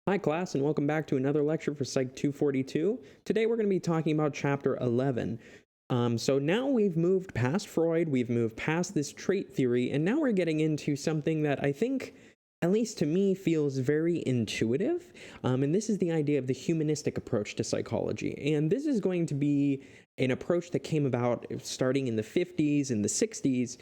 Hi class, and welcome back to another lecture for Psych 242. Today we're going to be talking about Chapter 11. So now we've moved past Freud, we've moved past this trait theory, and now we're getting into something that I think, at least to me, feels very intuitive. And this is the idea of the humanistic approach to psychology. And this is going to be an approach that came about starting in the 50s and the 60s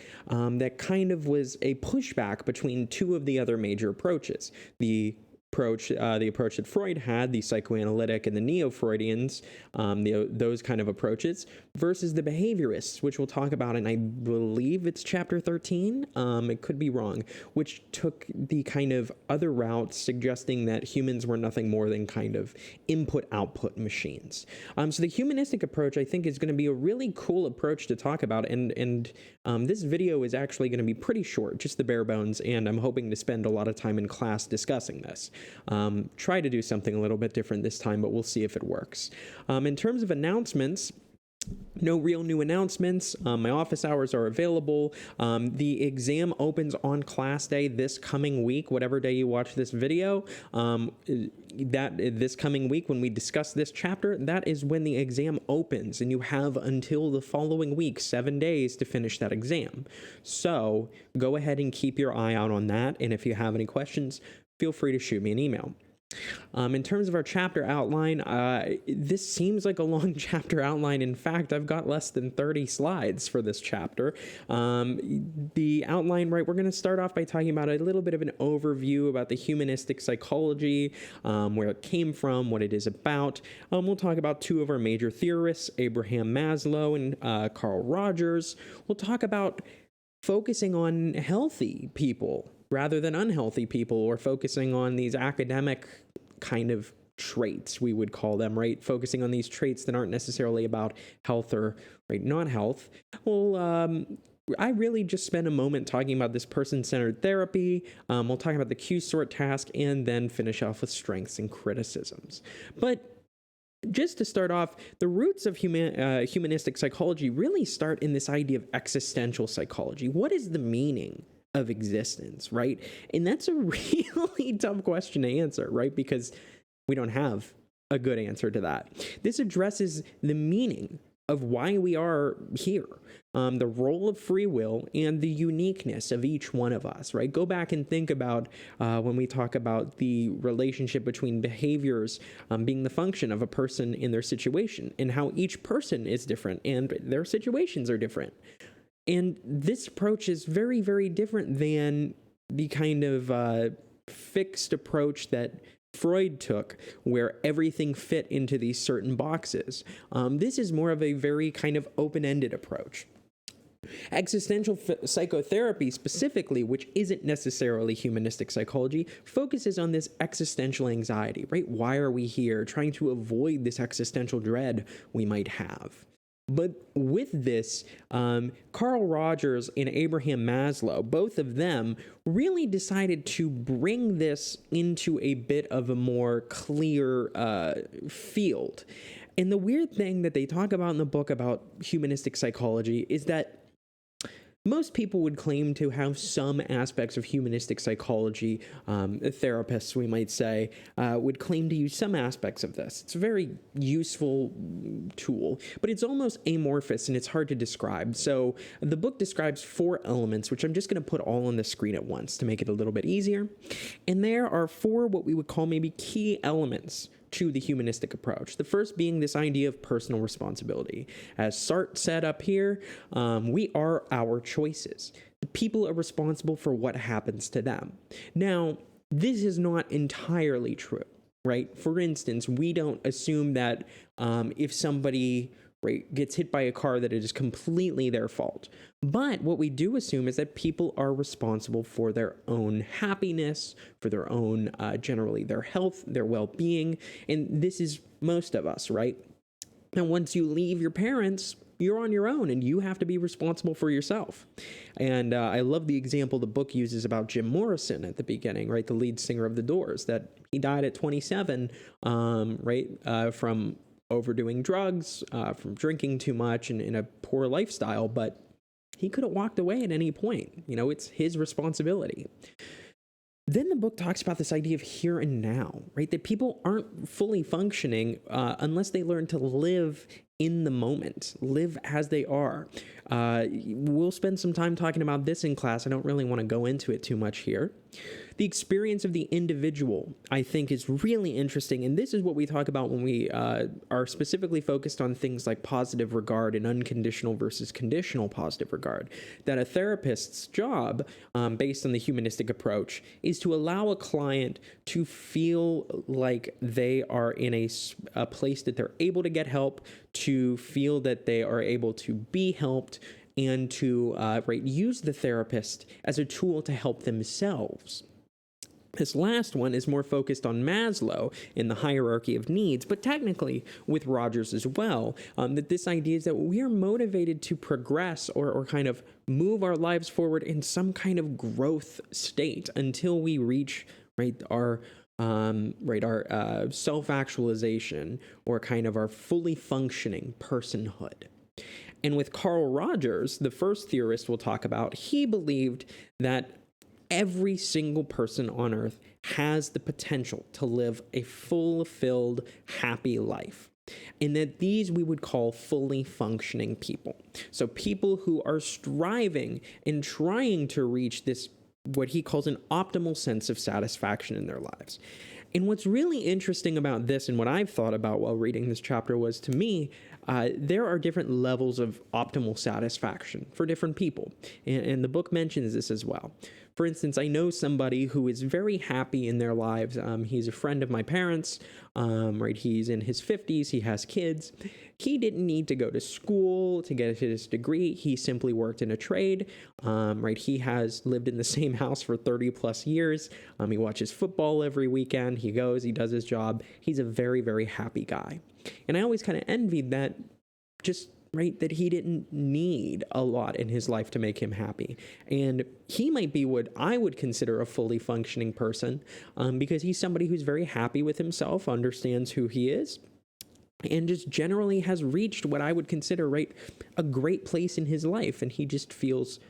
that kind of was a pushback between two of the other major approaches. The approach that Freud had, the psychoanalytic and the neo-Freudians, those kind of approaches, versus the behaviorists, which we'll talk about, and I believe it's chapter 13, it could be wrong, which took the kind of other route, suggesting that humans were nothing more than kind of input-output machines. So the humanistic approach, I think, is going to be a really cool approach to talk about, and this video is actually going to be pretty short, just the bare bones, and I'm hoping to spend a lot of time in class discussing this. Try to do something a little bit different this time, but we'll see if it works. In terms of announcements, no real new announcements. My office hours are available. The exam opens on class day this coming week, whatever day you watch this video. This coming week, when we discuss this chapter, that is when the exam opens, and you have until the following week, 7 days, to finish that exam. So go ahead and keep your eye out on that, and if you have any questions, feel free to shoot me an email. In terms of our chapter outline, this seems like a long chapter outline. In fact, I've got less than 30 slides for this chapter. The outline, right, we're going to start off by talking about a little bit of an overview about the humanistic psychology, where it came from, what it is about. We'll talk about two of our major theorists, Abraham Maslow and Carl Rogers. We'll talk about focusing on healthy people rather than unhealthy people, or focusing on these academic kind of traits, we would call them, right? Focusing on these traits that aren't necessarily about health or not health. Well, I really just spent a moment talking about this person-centered therapy. We'll talk about the Q-sort task, and then finish off with strengths and criticisms. But just to start off, the roots of humanistic psychology really start in this idea of existential psychology. What is the meaning of existence, right? And that's a really tough question to answer, right? Because we don't have a good answer to that. This addresses the meaning of why we are here, the role of free will, and the uniqueness of each one of us, right? Go back and think about when we talk about the relationship between behaviors being the function of a person in their situation, and how each person is different and their situations are different. And this approach is very, very different than the kind of fixed approach that Freud took, where everything fit into these certain boxes. This is more of a very kind of open-ended approach. Existential psychotherapy specifically, which isn't necessarily humanistic psychology, focuses on this existential anxiety, right? Why are we here? Trying to avoid this existential dread we might have. But with this, Carl Rogers and Abraham Maslow, both of them really decided to bring this into a bit of a more clear field. And the weird thing that they talk about in the book about humanistic psychology is that most people would claim to have some aspects of humanistic psychology. Therapists, we might say, would claim to use some aspects of this. It's a very useful tool, but it's almost amorphous and it's hard to describe. So the book describes 4 elements, which I'm just going to put all on the screen at once to make it a little bit easier. And there are 4 what we would call maybe key elements to the humanistic approach. The first being this idea of personal responsibility. As Sartre said up here, we are our choices. The people are responsible for what happens to them. Now, this is not entirely true, right? For instance, we don't assume that if somebody gets hit by a car that it is completely their fault. But what we do assume is that people are responsible for their own happiness, for their own, generally their health, their well-being, and this is most of us, right? And once you leave your parents, you're on your own, and you have to be responsible for yourself. And I love the example the book uses about Jim Morrison at the beginning, right? The lead singer of The Doors, that he died at 27, from overdoing drugs, from drinking too much and in a poor lifestyle, but he could have walked away at any point. You know, it's his responsibility. Then the book talks about this idea of here and now, right? That people aren't fully functioning unless they learn to live in the moment, live as they are. We'll spend some time talking about this in class. I don't really want to go into it too much here. The experience of the individual, I think, is really interesting. And this is what we talk about when we are specifically focused on things like positive regard and unconditional versus conditional positive regard. That a therapist's job, based on the humanistic approach, is to allow a client to feel like they are in a place that they're able to get help, to feel that they are able to be helped, and to use the therapist as a tool to help themselves. This last one is more focused on Maslow in the hierarchy of needs, but technically with Rogers as well, that this idea is that we are motivated to progress or kind of move our lives forward in some kind of growth state until we reach our self-actualization, or kind of our fully functioning personhood. And with Carl Rogers, the first theorist we'll talk about, he believed that every single person on earth has the potential to live a fulfilled, happy life. And that these we would call fully functioning people. So people who are striving and trying to reach this, what he calls an optimal sense of satisfaction in their lives. And what's really interesting about this, and what I've thought about while reading this chapter, was, to me, there are different levels of optimal satisfaction for different people. And the book mentions this as well. For instance, I know somebody who is very happy in their lives. He's a friend of my parents, He's in his 50s. He has kids. He didn't need to go to school to get his degree. He simply worked in a trade, He has lived in the same house for 30 plus years. He watches football every weekend. He goes, he does his job. He's a very, very happy guy. And I always kind of envied that, that he didn't need a lot in his life to make him happy. And he might be what I would consider a fully functioning person, because he's somebody who's very happy with himself, understands who he is, and just generally has reached what I would consider, a great place in his life. And he just feels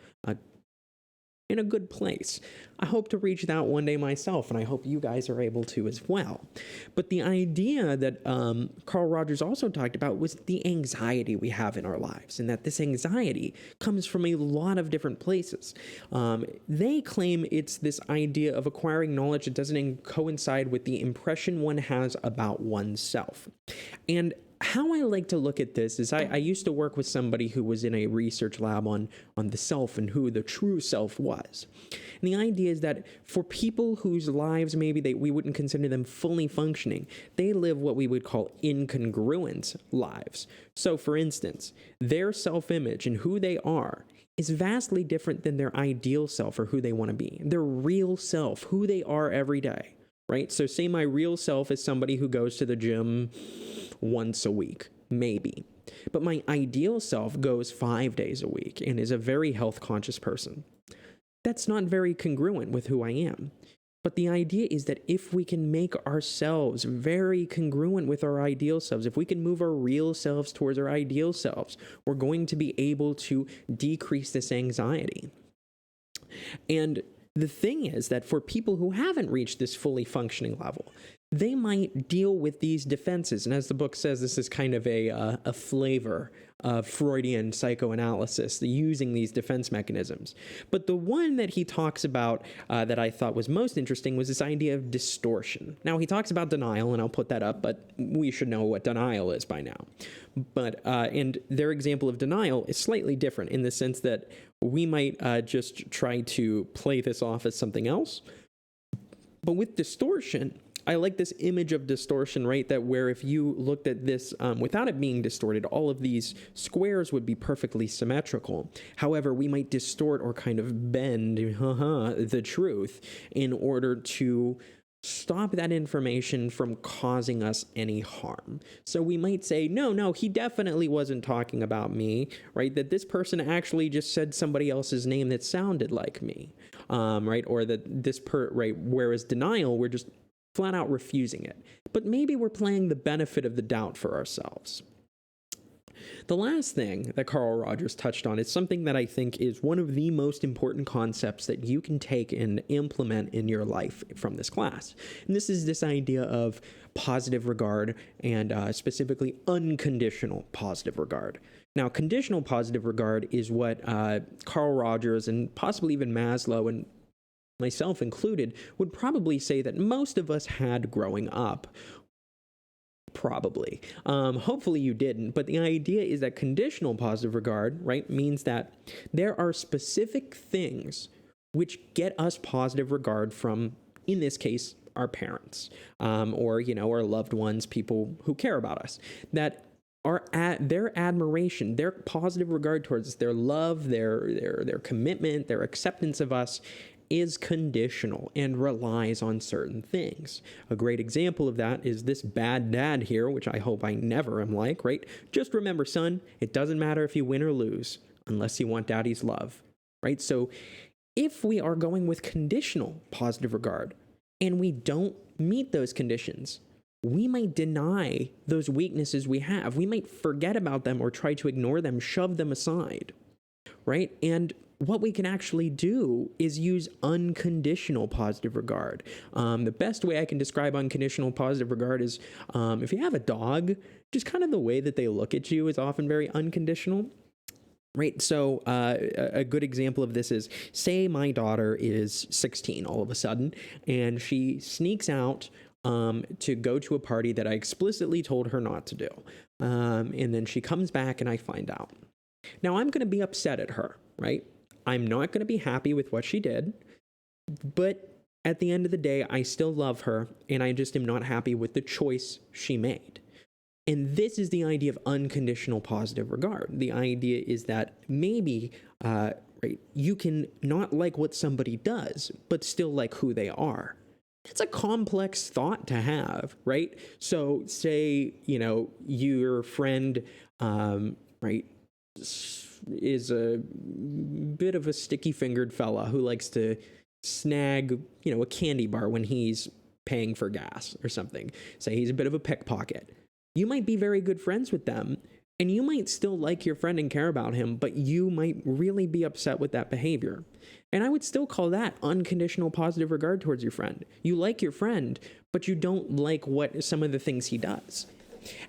in a good place. I hope to reach that one day myself, and I hope you guys are able to as well. But the idea that Carl Rogers also talked about was the anxiety we have in our lives, and that this anxiety comes from a lot of different places. They claim it's this idea of acquiring knowledge that doesn't coincide with the impression one has about oneself. And how I like to look at this is I used to work with somebody who was in a research lab on the self and who the true self was. And the idea is that for people whose lives maybe we wouldn't consider them fully functioning, they live what we would call incongruent lives. So for instance, their self-image and who they are is vastly different than their ideal self or who they want to be. Their real self, who they are every day, right? So say my real self is somebody who goes to the gym once a week, maybe. But my ideal self goes 5 days a week and is a very health conscious person. That's not very congruent with who I am. But the idea is that if we can make ourselves very congruent with our ideal selves, if we can move our real selves towards our ideal selves, we're going to be able to decrease this anxiety. And the thing is that for people who haven't reached this fully functioning level, they might deal with these defenses. And as the book says, this is kind of a flavor of Freudian psychoanalysis, using these defense mechanisms. But the one that he talks about that I thought was most interesting was this idea of distortion. Now, he talks about denial, and I'll put that up, but we should know what denial is by now. But and their example of denial is slightly different in the sense that we might just try to play this off as something else. But with distortion, I like this image of distortion, that where if you looked at this without it being distorted, all of these squares would be perfectly symmetrical. However, we might distort or kind of bend the truth in order to stop that information from causing us any harm. So we might say, no, he definitely wasn't talking about me, that this person actually just said somebody else's name that sounded like me, or that this whereas denial, we're just flat out refusing it. But maybe we're playing the benefit of the doubt for ourselves. The last thing that Carl Rogers touched on is something that I think is one of the most important concepts that you can take and implement in your life from this class. And this is this idea of positive regard and specifically unconditional positive regard. Now, conditional positive regard is what Carl Rogers and possibly even Maslow and myself included would probably say that most of us had growing up. Probably. Hopefully you didn't, but the idea is that conditional positive regard, right, means that there are specific things which get us positive regard from, in this case, our parents, or, our loved ones, people who care about us, that are at their admiration, their positive regard towards us, their love, their commitment, their acceptance of us is conditional and relies on certain things. A great example of that is this bad dad here, which I hope I never am like, right? Just remember, son, it doesn't matter if you win or lose unless you want daddy's love, right? So if we are going with conditional positive regard and we don't meet those conditions, we might deny those weaknesses we have. We might forget about them or try to ignore them, shove them aside, right? And what we can actually do is use unconditional positive regard. The best way I can describe unconditional positive regard is if you have a dog, just kind of the way that they look at you is often very unconditional. Right. So a good example of this is, say my daughter is 16 all of a sudden, and she sneaks out to go to a party that I explicitly told her not to do. And then she comes back and I find out. Now I'm going to be upset at her, right? I'm not going to be happy with what she did, but at the end of the day, I still love her, and I just am not happy with the choice she made. And this is the idea of unconditional positive regard. The idea is that maybe, right, you can not like what somebody does, but still like who they are. It's a complex thought to have, right? So say, your friend, right, is a bit of a sticky-fingered fella who likes to snag, a candy bar when he's paying for gas or something. Say he's a bit of a pickpocket. You might be very good friends with them, and you might still like your friend and care about him, but you might really be upset with that behavior. And I would still call that unconditional positive regard towards your friend. You like your friend, but you don't like what some of the things he does.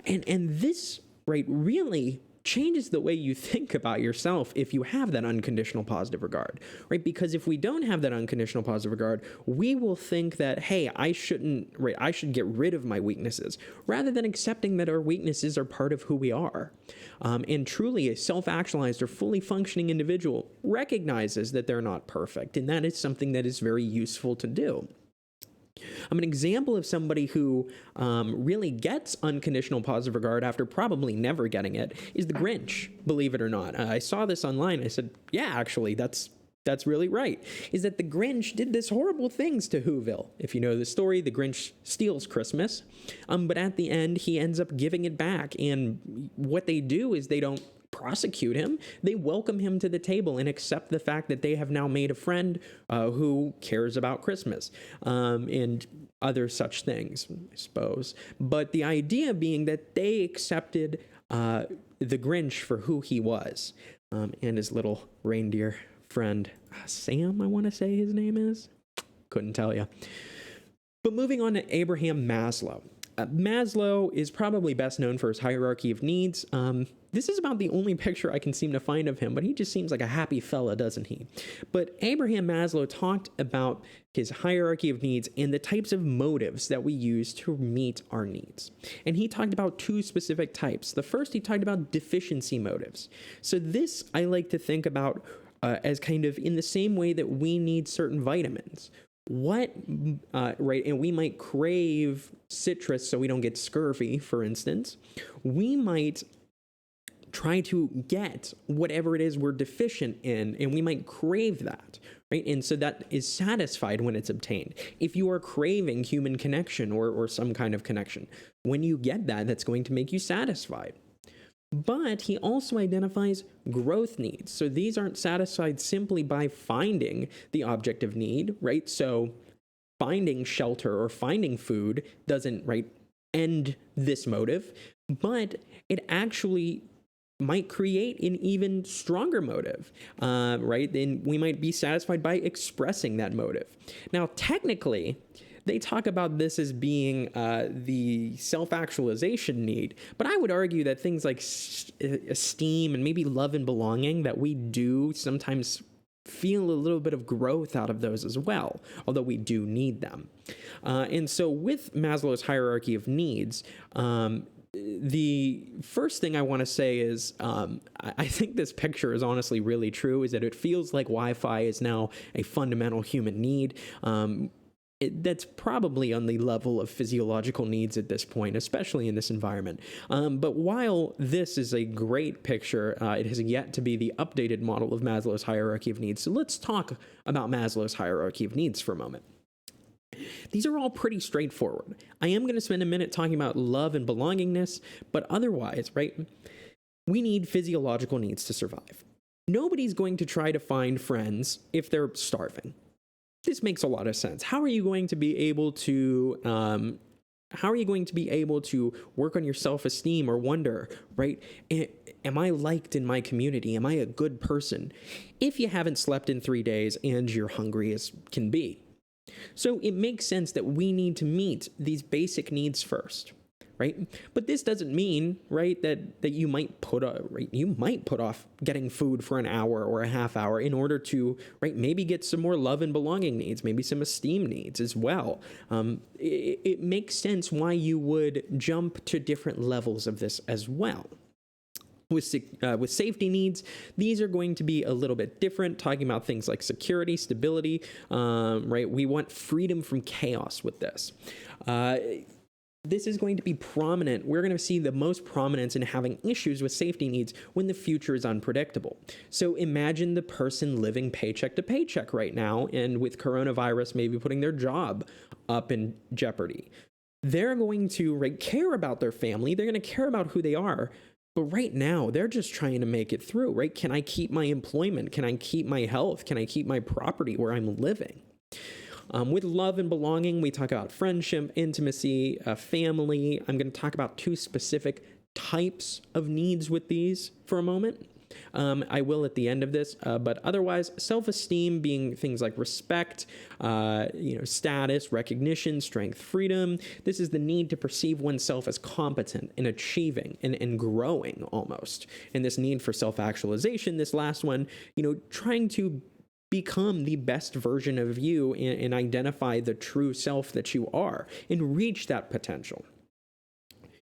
And this, right, really changes the way you think about yourself if you have that unconditional positive regard, right? Because if we don't have that unconditional positive regard, we will think that, hey, I should get rid of my weaknesses, rather than accepting that our weaknesses are part of who we are. And truly, a self-actualized or fully functioning individual recognizes that they're not perfect, and that is something that is very useful to do. An example of somebody who really gets unconditional positive regard after probably never getting it is the Grinch, believe it or not. I saw this online. I said, yeah, actually, that's really right. Is that the Grinch did this horrible things to Whoville. If you know the story, the Grinch steals Christmas, but at the end, he ends up giving it back. And what they do is they don't prosecute him. They welcome him to the table and accept the fact that they have now made a friend who cares about Christmas and other such things, I suppose. But the idea being that they accepted the Grinch for who he was, and his little reindeer friend, Sam, I want to say his name is. Couldn't tell you. But moving on to Abraham Maslow. Maslow is probably best known for his hierarchy of needs. This is about the only picture I can seem to find of him, but he just seems like a happy fella, doesn't he? But Abraham Maslow talked about his hierarchy of needs and the types of motives that we use to meet our needs. And he talked about two specific types. The first, he talked about deficiency motives. So this I like to think about as kind of in the same way that we need certain vitamins. Right, and we might crave citrus so we don't get scurvy, for instance. We might try to get whatever it is we're deficient in, and we might crave that, right? And so that is satisfied when it's obtained. If you are craving human connection or some kind of connection, when you get that, that's going to make you satisfied. But he also identifies growth needs. So these aren't satisfied simply by finding the object of need, right? So finding shelter or finding food doesn't, right, end this motive, but it actually might create an even stronger motive, right? Then we might be satisfied by expressing that motive. Now, technically, they talk about this as being the self-actualization need, but I would argue that things like esteem and maybe love and belonging, that we do sometimes feel a little bit of growth out of those as well, although we do need them. And so with Maslow's hierarchy of needs, the first thing I want to say is I think this picture is honestly really true, is that it feels like Wi-Fi is now a fundamental human need. That's probably on the level of physiological needs at this point, especially in this environment. But while this is a great picture, it has yet to be the updated model of Maslow's hierarchy of needs. So let's talk about Maslow's hierarchy of needs for a moment. These are all pretty straightforward. I am going to spend a minute talking about love and belongingness, but otherwise, right, we need physiological needs to survive. Nobody's going to try to find friends if they're starving. This makes a lot of sense. How are you going to be able to work on your self-esteem or wonder, right? Am I liked in my community? Am I a good person? If you haven't slept in 3 days and you're hungry as can be. So it makes sense that we need to meet these basic needs first, right? But this doesn't mean, right, that you might put off getting food for an hour or a half hour in order to, right, maybe get some more love and belonging needs, maybe some esteem needs as well. It makes sense why you would jump to different levels of this as well. With safety needs, these are going to be a little bit different, talking about things like security, stability, right? We want freedom from chaos with this. This is going to be prominent. We're going to see the most prominence in having issues with safety needs when the future is unpredictable. So imagine the person living paycheck to paycheck right now, and with coronavirus maybe putting their job up in jeopardy. They're going to, right, care about their family. They're going to care about who they are. But right now, they're just trying to make it through, right? Can I keep my employment? Can I keep my health? Can I keep my property where I'm living? With love and belonging, we talk about friendship, intimacy, family. I'm going to talk about 2 specific types of needs with these for a moment. I will at the end of this, but otherwise, self-esteem being things like respect, status, recognition, strength, freedom. This is the need to perceive oneself as competent in achieving and growing almost. And this need for self-actualization, this last one, trying to become the best version of you and identify the true self that you are and reach that potential.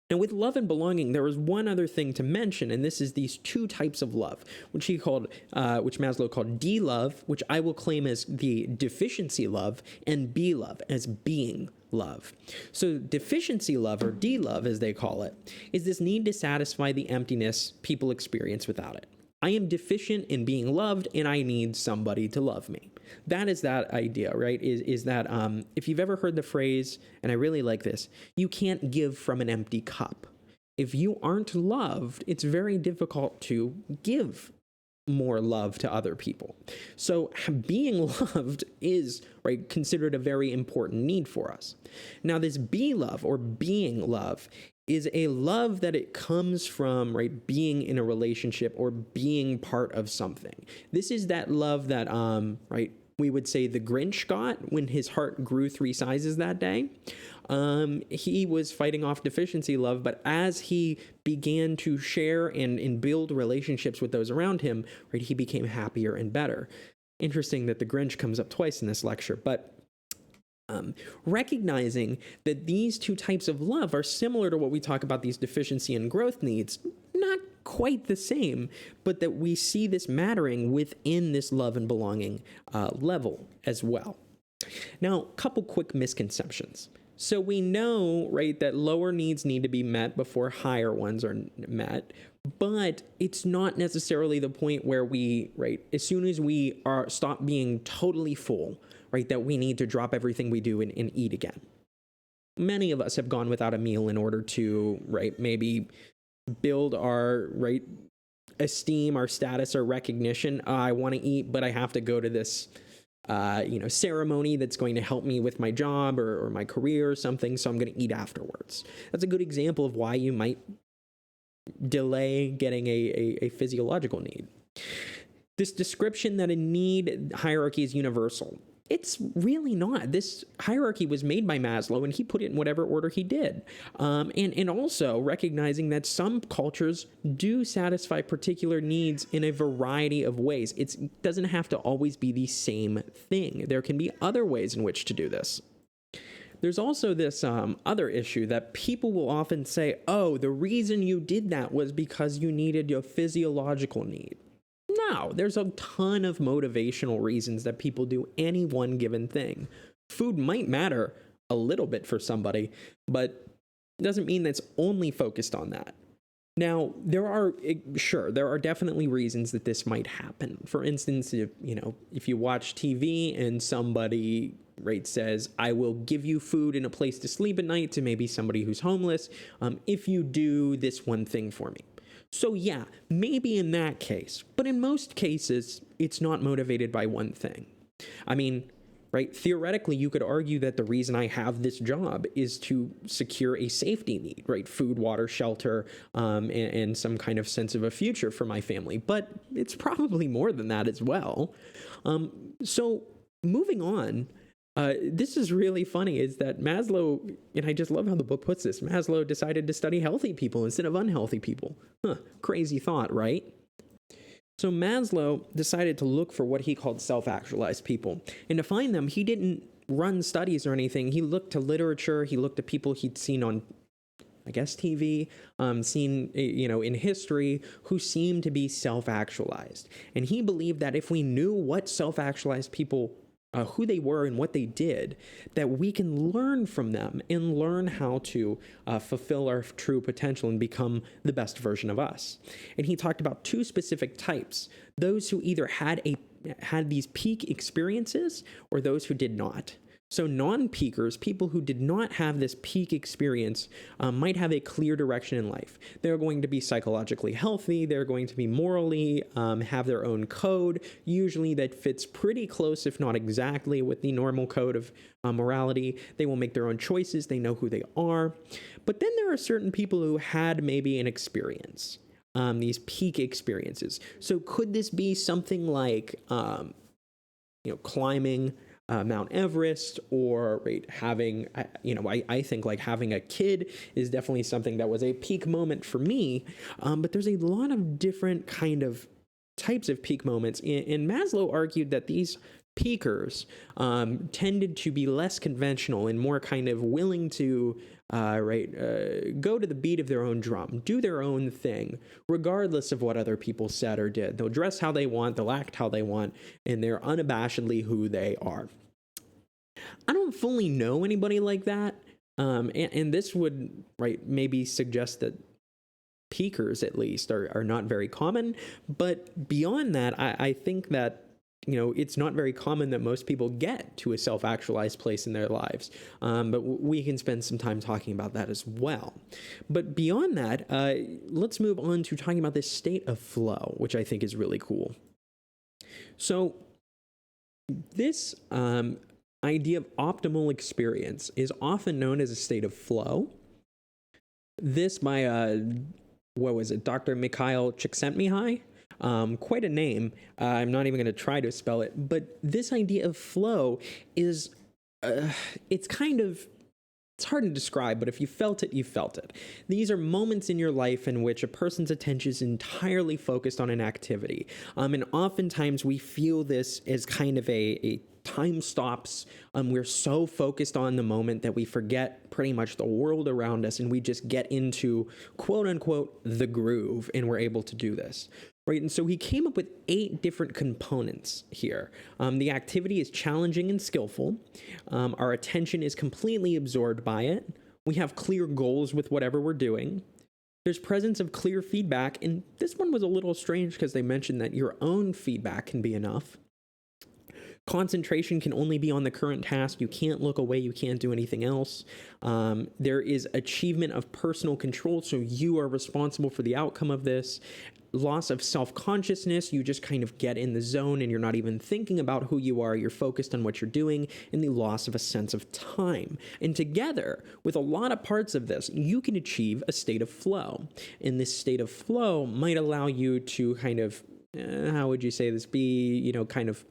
Now, with love and belonging, there is one other thing to mention, and this is these 2 types of love, which Maslow called D love, which I will claim as the deficiency love, and B love as being love. So deficiency love, or D love as they call it, is this need to satisfy the emptiness people experience without it. I am deficient in being loved, and I need somebody to love me. That is that idea, right? Is that if you've ever heard the phrase, and I really like this, you can't give from an empty cup. If you aren't loved, it's very difficult to give more love to other people. So being loved is, right, considered a very important need for us. Now, this be love, or being love, is a love that it comes from, right, being in a relationship or being part of something. This is that love that, right, we would say the Grinch got when his heart grew 3 sizes that day. He was fighting off deficiency love, but as he began to share and build relationships with those around him, right, he became happier and better. Interesting that the Grinch comes up twice in this lecture, but recognizing that these 2 types of love are similar to what we talk about these deficiency and growth needs, not quite the same, but that we see this mattering within this love and belonging level as well. Now, a couple quick misconceptions. So we know, right, that lower needs need to be met before higher ones are met, but it's not necessarily the point where we, right, as soon as we stop being totally full, right, that we need to drop everything we do and eat again. Many of us have gone without a meal in order to, right, maybe build our, right, esteem, our status, our recognition. I want to eat, but I have to go to this, ceremony that's going to help me with my job or my career or something, so I'm going to eat afterwards. That's a good example of why you might delay getting a physiological need. This description that a need hierarchy is universal, it's really not. This hierarchy was made by Maslow, and he put it in whatever order he did. And also recognizing that some cultures do satisfy particular needs in a variety of ways. It doesn't have to always be the same thing. There can be other ways in which to do this. There's also this other issue that people will often say, oh, the reason you did that was because you needed your physiological need. No, there's a ton of motivational reasons that people do any one given thing. Food might matter a little bit for somebody, but it doesn't mean that's only focused on that. Now, there are definitely reasons that this might happen. For instance, if you watch TV and somebody says, I will give you food and a place to sleep at night, to maybe somebody who's homeless, if you do this one thing for me. So yeah, maybe in that case, but in most cases, it's not motivated by one thing. I mean, theoretically, you could argue that the reason I have this job is to secure a safety need, food, water, shelter, and some kind of sense of a future for my family. But it's probably more than that as well. So moving on, this is really funny, is that Maslow, and I just love how the book puts this, Maslow decided to study healthy people instead of unhealthy people. Crazy thought, right? So Maslow decided to look for what he called self-actualized people. And to find them, he didn't run studies or anything. He looked to literature. He looked at people he'd seen on, TV, seen, in history, who seemed to be self-actualized. And he believed that if we knew what self-actualized people who they were and what they did, that we can learn from them and learn how to fulfill our true potential and become the best version of us. And he talked about two specific types: those who either had these peak experiences or those who did not. So non-peakers, people who did not have this peak experience, might have a clear direction in life. They're going to be psychologically healthy. They're going to be morally, have their own code, usually that fits pretty close, if not exactly, with the normal code of morality. They will make their own choices. They know who they are. But then there are certain people who had maybe an experience, these peak experiences. So could this be something like, climbing Mount Everest, or having, I think like having a kid is definitely something that was a peak moment for me. But there's a lot of different kind of types of peak moments. And Maslow argued that these peakers tended to be less conventional and more kind of willing to go to the beat of their own drum, do their own thing, regardless of what other people said or did. They'll dress how they want, they'll act how they want, and they're unabashedly who they are. I don't fully know anybody like that, and this would maybe suggest that peakers, at least, are not very common. But beyond that, I think that it's not very common that most people get to a self-actualized place in their lives. But we can spend some time talking about that as well. But beyond that, let's move on to talking about this state of flow, which I think is really cool. So this idea of optimal experience is often known as a state of flow. This by, Dr. Mikhail Csikszentmihalyi. Quite a name. I'm not even going to try to spell it. But this idea of flow is, it's hard to describe, but if you felt it, you felt it. These are moments in your life in which a person's attention is entirely focused on an activity. And oftentimes we feel this as kind of a time stops. We're so focused on the moment that we forget pretty much the world around us, and we just get into, quote unquote, the groove, and we're able to do this. And so he came up with 8 different components here. The activity is challenging and skillful. Our attention is completely absorbed by it. We have clear goals with whatever we're doing. There's presence of clear feedback, and this one was a little strange because they mentioned that your own feedback can be enough. Concentration can only be on the current task. You can't look away. You can't do anything else. There is achievement of personal control, so you are responsible for the outcome of this. loss of self-consciousness. You just kind of get in the zone and you're not even thinking about who you are. You're focused on what you're doing, and the loss of a sense of time. And together with a lot of parts of this, you can achieve a state of flow. And this state of flow might allow you to kind of, how would you say this, be, kind of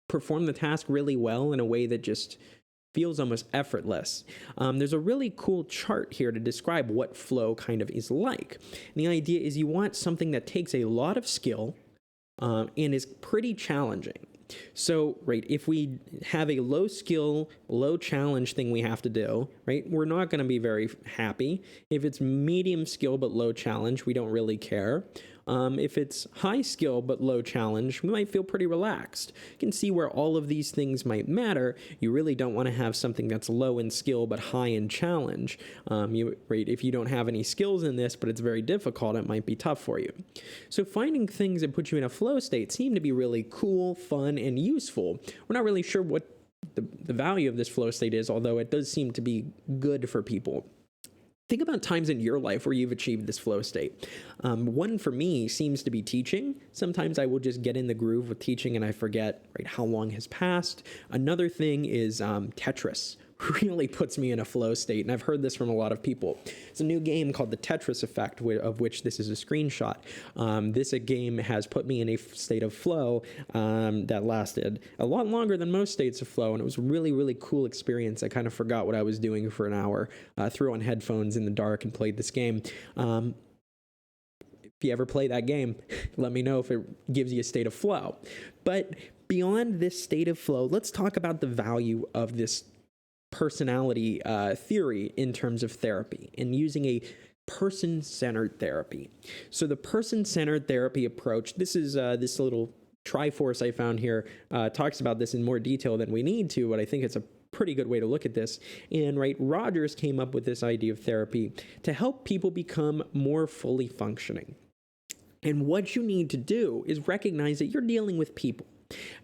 perform the task really well in a way that just feels almost effortless. There's a really cool chart here to describe what flow kind of is like. And the idea is you want something that takes a lot of skill and is pretty challenging. So, right, if we have a low skill, low challenge thing we have to do, right, we're not going to be very happy. If it's medium skill but low challenge, we don't really care. If it's high skill but low challenge, we might feel pretty relaxed. You can see where all of these things might matter. You really don't want to have something that's low in skill but high in challenge. If you don't have any skills in this but it's very difficult, it might be tough for you. So finding things that put you in a flow state seem to be really cool, fun, and useful. We're not really sure what the value of this flow state is, although it does seem to be good for people. Think about times in your life where you've achieved this flow state. One for me seems to be teaching. Sometimes I will just get in the groove with teaching and I forget how long has passed. Another thing is Tetris. Really puts me in a flow state, and I've heard this from a lot of people. It's a new game called the Tetris Effect, of which this is a screenshot. This game has put me in a state of flow that lasted a lot longer than most states of flow, and it was a really, really cool experience. I kind of forgot what I was doing for an hour, threw on headphones in the dark and played this game. If you ever play that game, let me know if it gives you a state of flow. But beyond this state of flow, let's talk about the value of this personality theory in terms of therapy and using a person-centered therapy. So the person-centered therapy approach, this is this little Triforce I found here, talks about this in more detail than we need to, but I think it's a pretty good way to look at this. And Rogers came up with this idea of therapy to help people become more fully functioning. And what you need to do is recognize that you're dealing with people.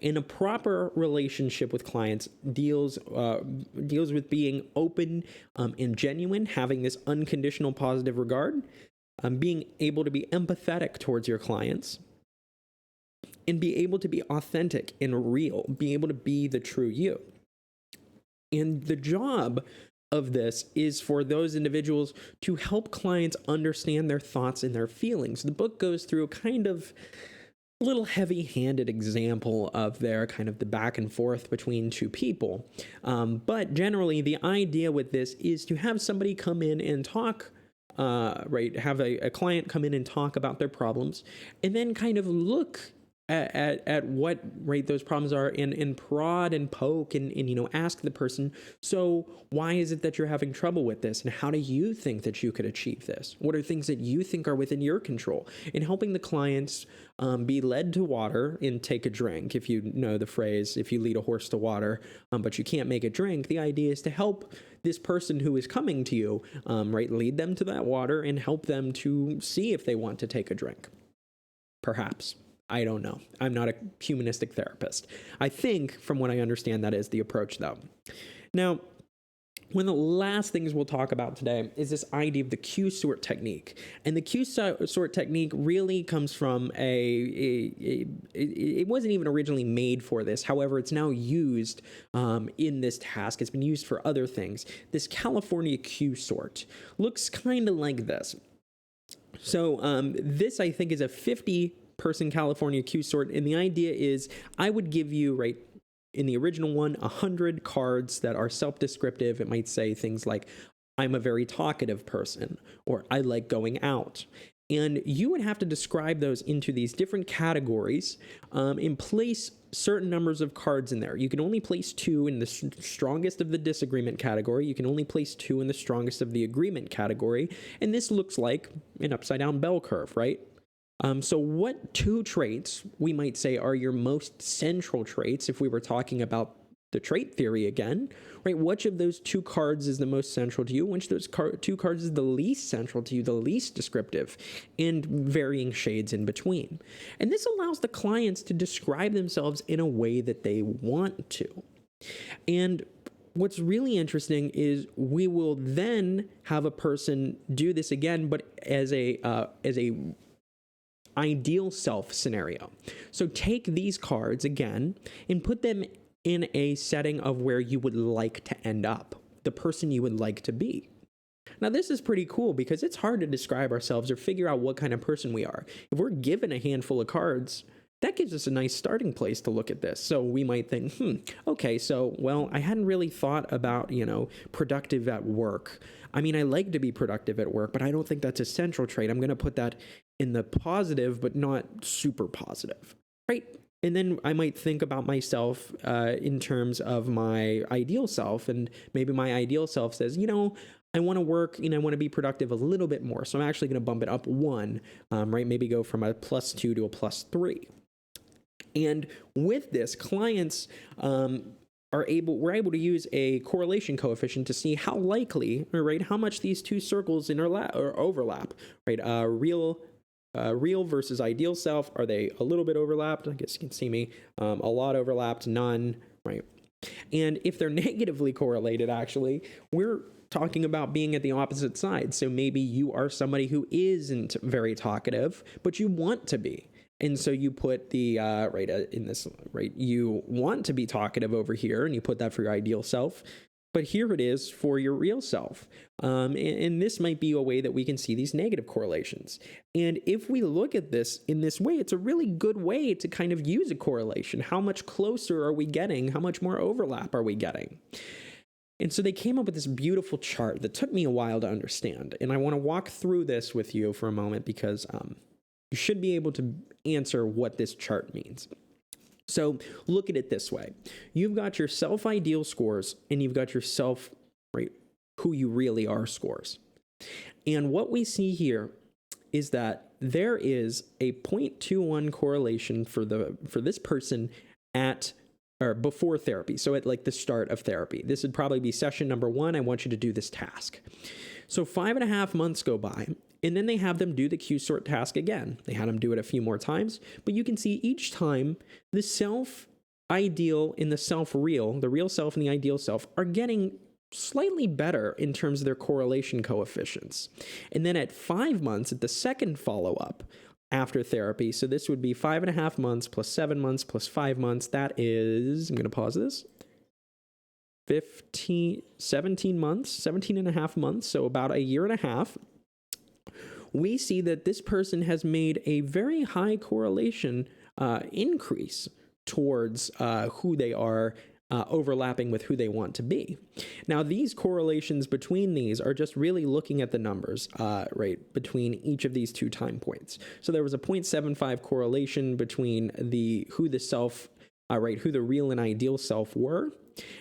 And a proper relationship with clients deals with being open and genuine, having this unconditional positive regard, being able to be empathetic towards your clients, and be able to be authentic and real, be able to be the true you. And the job of this is for those individuals to help clients understand their thoughts and their feelings. The book goes through kind of little heavy-handed example of their kind of the back and forth between two people. But generally, the idea with this is to have somebody come in and talk, have a client come in and talk about their problems, and then kind of look at what those problems are and prod and poke and ask the person, so why is it that you're having trouble with this, and how do you think that you could achieve this? What are things that you think are within your control? And helping the clients be led to water and take a drink. If you know the phrase, if you lead a horse to water but you can't make it drink, the idea is to help this person who is coming to you lead them to that water and help them to see if they want to take a drink. Perhaps. I don't know. I'm not a humanistic therapist. I think, from what I understand, that is the approach, though. Now, one of the last things we'll talk about today is this idea of the Q-sort technique. And the Q-sort technique really comes from it wasn't even originally made for this. However, it's now used in this task. It's been used for other things. This California Q-sort looks kind of like this. So this, I think, is a 50-person California Q-sort, and the idea is I would give you, in the original one, 100 cards that are self-descriptive. It might say things like, I'm a very talkative person, or I like going out. And you would have to describe those into these different categories and place certain numbers of cards in there. You can only place 2 in the strongest of the disagreement category. You can only place 2 in the strongest of the agreement category. And this looks like an upside-down bell curve, right? So what 2 traits we might say are your most central traits if we were talking about the trait theory again, right? Which of those 2 cards is the most central to you? Which of those 2 cards is the least central to you, the least descriptive, and varying shades in between. And this allows the clients to describe themselves in a way that they want to. And what's really interesting is we will then have a person do this again, but as a ideal self scenario. So take these cards again and put them in a setting of where you would like to end up, the person you would like to be. Now, this is pretty cool because it's hard to describe ourselves or figure out what kind of person we are. If we're given a handful of cards, that gives us a nice starting place to look at this. So we might think, okay, so, well, I hadn't really thought about, productive at work. I mean, I like to be productive at work, but I don't think that's a central trait. I'm going to put that in the positive, but not super positive, right? And then I might think about myself in terms of my ideal self. And maybe my ideal self says, I want to work, I want to be productive a little bit more. So I'm actually going to bump it up 1, right? Maybe go from a +2 to a +3. And with this, clients we're able to use a correlation coefficient to see how likely, right, how much these two circles overlap, right? Real versus ideal self, are they a little bit overlapped? I guess you can see me. A lot overlapped, none, right? And if they're negatively correlated, actually, we're talking about being at the opposite side. So maybe you are somebody who isn't very talkative, but you want to be. And so you put the, you want to be talkative over here, and you put that for your ideal self. But here it is for your real self. And this might be a way that we can see these negative correlations. And if we look at this in this way, it's a really good way to kind of use a correlation. How much closer are we getting? How much more overlap are we getting? And so they came up with this beautiful chart that took me a while to understand. And I want to walk through this with you for a moment because you should be able to answer what this chart means. So look at it this way. You've got your self-ideal scores, and you've got your self, right, who you really are scores. And what we see here is that there is a 0.21 correlation for this person at or before therapy. So at like the start of therapy. This would probably be session number 1. I want you to do this task. So 5.5 months go by, and then they have them do the Q-sort task again. They had them do it a few more times, but you can see each time the self-ideal and the self-real, the real self and the ideal self, are getting slightly better in terms of their correlation coefficients. And then at 5 months, at the second follow-up after therapy, so this would be 5.5 months plus 7 months plus 5 months, that is, I'm going to pause this, 17 months, 17 and a half months, so about a year and a half, we see that this person has made a very high correlation increase towards who they are overlapping with who they want to be. Now, these correlations between these are just really looking at the numbers, right, between each of these two time points. So there was a 0.75 correlation between who the real and ideal self were,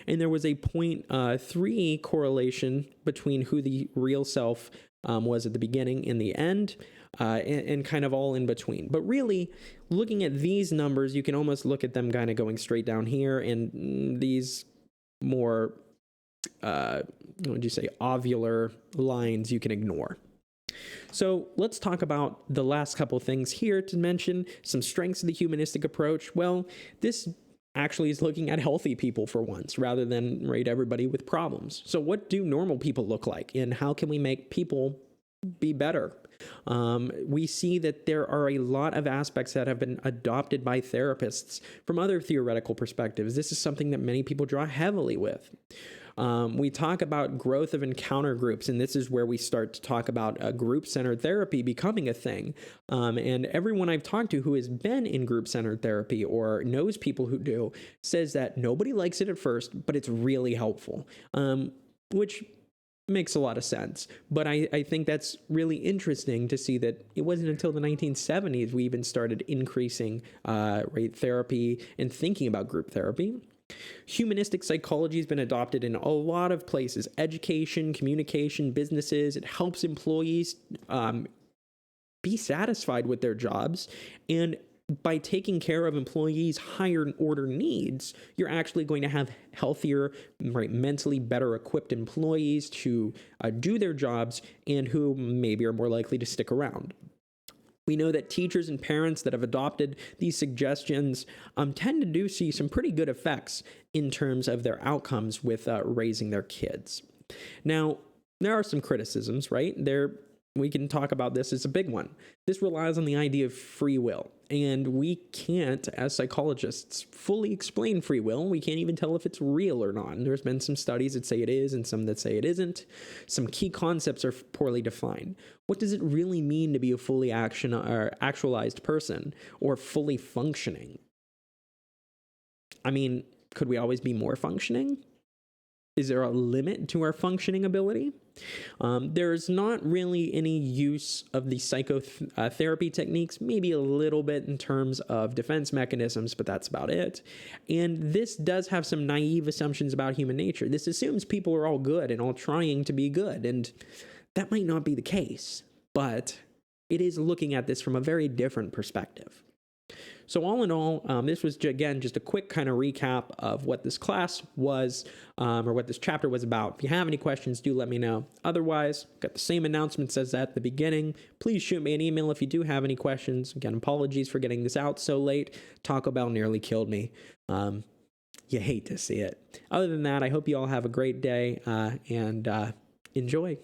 and there was a 0.3 correlation between who the real self was at the beginning and the end, and kind of all in between. But really, looking at these numbers, you can almost look at them kind of going straight down here, and these more, ovular lines you can ignore. So let's talk about the last couple things here to mention, some strengths of the humanistic approach. Well, this actually is looking at healthy people for once, rather than rate everybody with problems. So what do normal people look like, and how can we make people be better? We see that there are a lot of aspects that have been adopted by therapists from other theoretical perspectives. This is something that many people draw heavily with. We talk about growth of encounter groups, and this is where we start to talk about group-centered therapy becoming a thing. And everyone I've talked to who has been in group-centered therapy or knows people who do says that nobody likes it at first, but it's really helpful, which makes a lot of sense. But I think that's really interesting to see that it wasn't until the 1970s we even started increasing therapy and thinking about group therapy. Humanistic psychology has been adopted in a lot of places: education, communication, businesses. It helps employees be satisfied with their jobs, and by taking care of employees' higher order needs, you're actually going to have healthier, mentally better equipped employees to do their jobs, and who maybe are more likely to stick around. We know that teachers and parents that have adopted these suggestions tend to see some pretty good effects in terms of their outcomes with raising their kids. Now, there are some criticisms, right? we can talk about this. It's a big one. This relies on the idea of free will. And we can't, as psychologists, fully explain free will. We can't even tell if it's real or not. And there's been some studies that say it is and some that say it isn't. Some key concepts are poorly defined. What does it really mean to be a fully actualized person or fully functioning? I mean, could we always be more functioning? Is there a limit to our functioning ability? There's not really any use of the psychotherapy techniques, maybe a little bit in terms of defense mechanisms, but that's about it. And this does have some naive assumptions about human nature. This assumes people are all good and all trying to be good, and that might not be the case, but it is looking at this from a very different perspective. So all in all, this was, again, just a quick kind of recap of what this class was, or what this chapter was about. If you have any questions, do let me know. Otherwise, got the same announcements as at the beginning. Please shoot me an email if you do have any questions. Again, apologies for getting this out so late. Taco Bell nearly killed me. You hate to see it. Other than that, I hope you all have a great day, and enjoy.